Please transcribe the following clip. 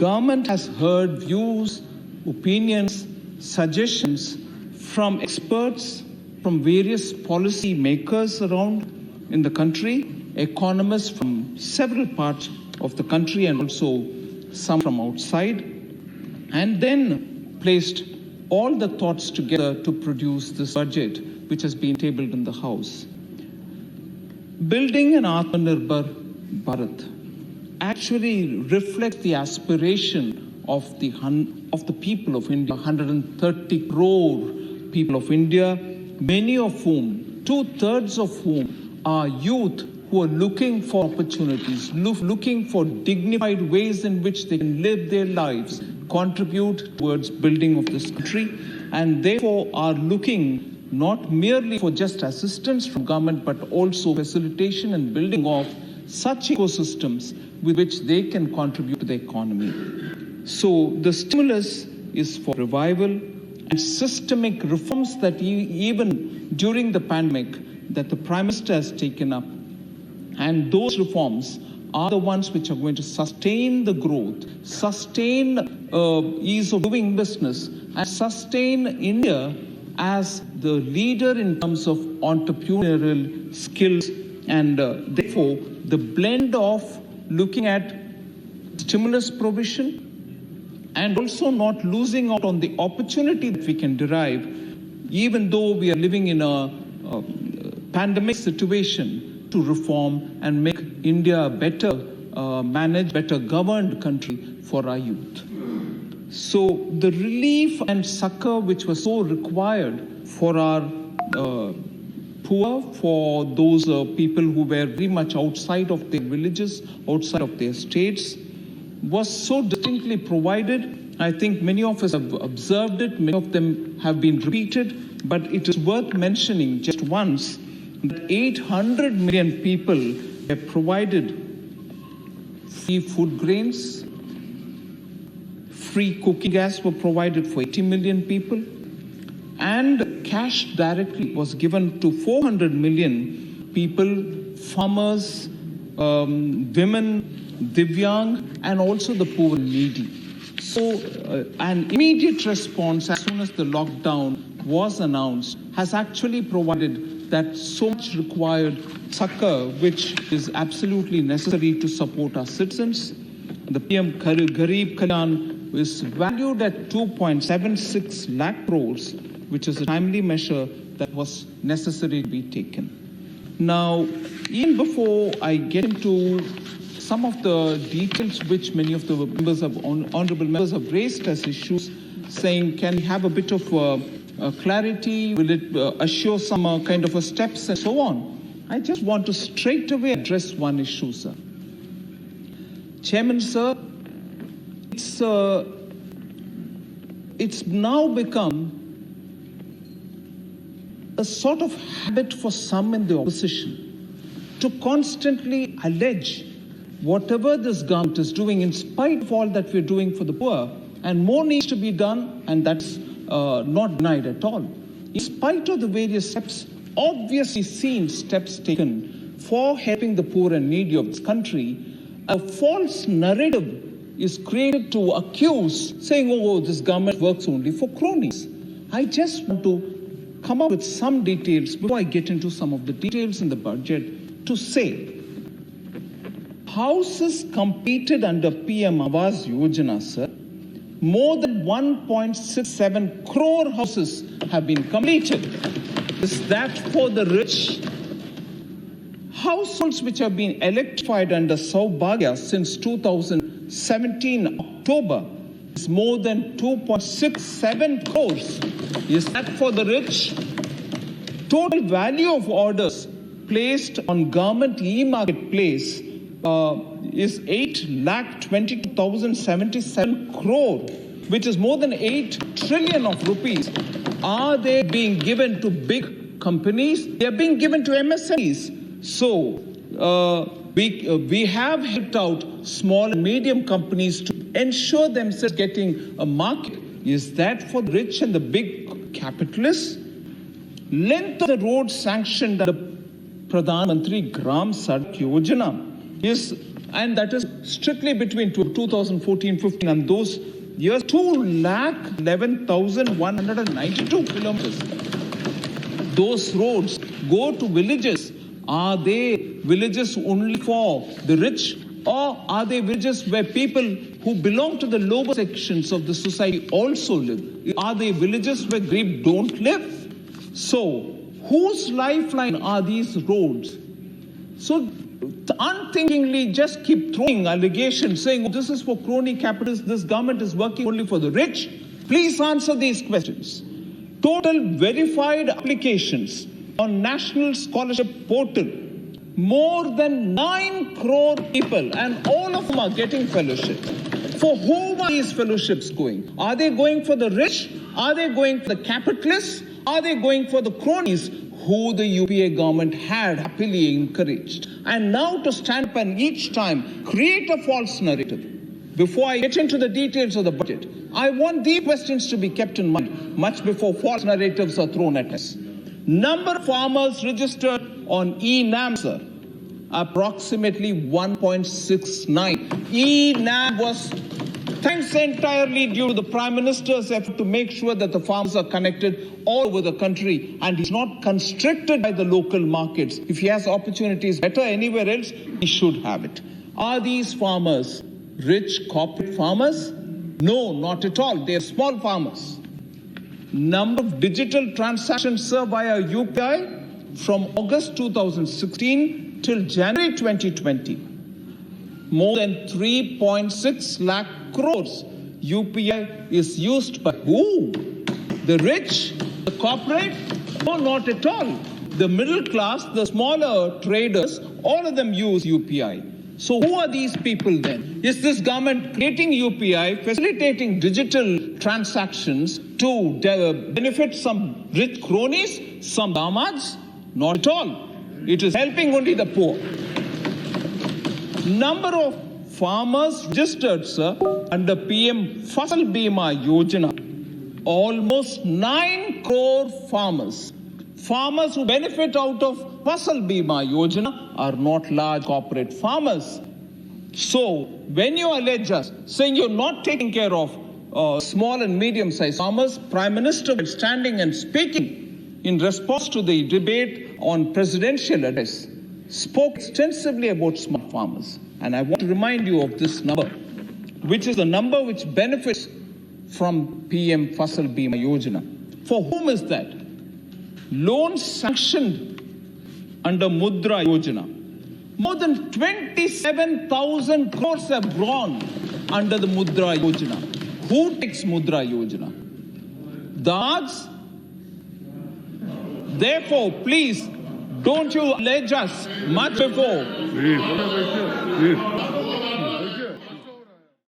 government has heard views, opinions, suggestions from experts, from various policy makers around in the country, economists from several parts of the country and also some from outside, and then placed all the thoughts together to produce this budget which has been tabled in the House. Building an Atmanirbhar Bharat actually reflects the aspiration of the people of India, 130 crore people of India, many of whom, 2/3 of whom are youth who are looking for opportunities, looking for dignified ways in which they can live their lives, contribute towards building of this country, and therefore are looking not merely for just assistance from government, but also facilitation and building of such ecosystems with which they can contribute to the economy. So the stimulus is for revival and systemic reforms that even during the pandemic that the Prime Minister has taken up. And those reforms are the ones which are going to sustain the growth, sustain ease of doing business, and sustain India as the leader in terms of entrepreneurial skills. And therefore, the blend of looking at stimulus provision and also not losing out on the opportunity that we can derive, even though we are living in a pandemic situation, to reform and make India a better managed, better governed country for our youth. So the relief and succor which was so required for our poor, for those people who were very much outside of their villages, outside of their states, was so distinctly provided. I think many of us have observed it, many of them have been repeated, but it is worth mentioning just once that 800 million people have provided free food grains, free cooking gas were provided for 80 million people, and cash directly was given to 400 million people, farmers, women, Divyang, and also the poor and needy. So an immediate response as soon as the lockdown was announced has actually provided that so much required succor, which is absolutely necessary to support our citizens. The PM Garib Kalyan is valued at 2.76 lakh crores, which is a timely measure that was necessary to be taken. Now, even before I get into some of the details which many of the honorable members have raised as issues, saying, can we have a bit of clarity? Will it assure some kind of steps and so on? I just want to straight away address one issue, sir. Chairman, sir, it's now become a sort of habit for some in the opposition to constantly allege whatever this government is doing, in spite of all that we're doing for the poor, and more needs to be done, and that's not denied at all. In spite of the various steps, obviously seen steps taken for helping the poor and needy of this country, a false narrative is created to accuse, saying, oh, this government works only for cronies. I just want to come up with some details before I get into some of the details in the budget to say, houses completed under PM Awas Yojana, sir, more than 1.67 crore houses have been completed. Is that for the rich? Households which have been electrified under Saubhagya since 2017 October is more than 2.67 crores. Is that for the rich? Total value of orders placed on government e-marketplace is 8,22,077 crore, which is more than 8 trillion of rupees. Are they being given to big companies? They are being given to MSMEs. So we have helped out small and medium companies to ensure themselves getting a market. Is that for the rich and the big capitalists? Length of the road sanctioned under Pradhan Mantri Gram Sadak Yojana is and that is strictly between 2014-15 and those years, 211,192 kilometers. Those roads go to villages. Are they villages only for the rich, or are they villages where people who belong to the lower sections of the society also live? Are they villages where grief don't live? So, whose lifeline are these roads? So, unthinkingly just keep throwing allegations saying, oh, this is for crony capitalists, this government is working only for the rich. Please answer these questions. Total verified applications on National Scholarship Portal, more than 9 crore people, and all of them are getting fellowships. For whom are these fellowships going? Are they going for the rich? Are they going for the capitalists? Are they going for the cronies who the UPA government had happily encouraged? And now to stand up and each time create a false narrative. Before I get into the details of the budget, I want these questions to be kept in mind much before false narratives are thrown at us. Number of farmers registered on e-NAM, sir, approximately 1.69. e-NAM was thanks entirely due to the Prime Minister's effort to make sure that the farmers are connected all over the country and he's not constricted by the local markets. If he has opportunities better anywhere else, he should have it. Are these farmers rich corporate farmers? No, not at all. They are small farmers. Number of digital transactions served via UPI from August 2016 till January 2020. More than 3.6 lakh crores. UPI is used by who? The rich? The corporate? No, not at all. The middle class, the smaller traders, all of them use UPI. So who are these people then? Is this government creating UPI, facilitating digital transactions to benefit some rich cronies, some damads? Not at all. It is helping only the poor. Number of farmers registered, sir, under PM Fasal Bima Yojana, almost 9 crore farmers. Farmers who benefit out of Fasal Bima Yojana are not large corporate farmers. So, when you allege us saying you're not taking care of small and medium-sized farmers, Prime Minister was standing and speaking in response to the debate on presidential address, spoke extensively about small farmers. And I want to remind you of this number, which is the number which benefits from PM Fasal Bima Yojana. For whom is that? Loans sanctioned under Mudra Yojana. More than 27,000 crores have gone under the Mudra Yojana. Who takes Mudra Yojana? Dads? Therefore, please, don't you allege us much before.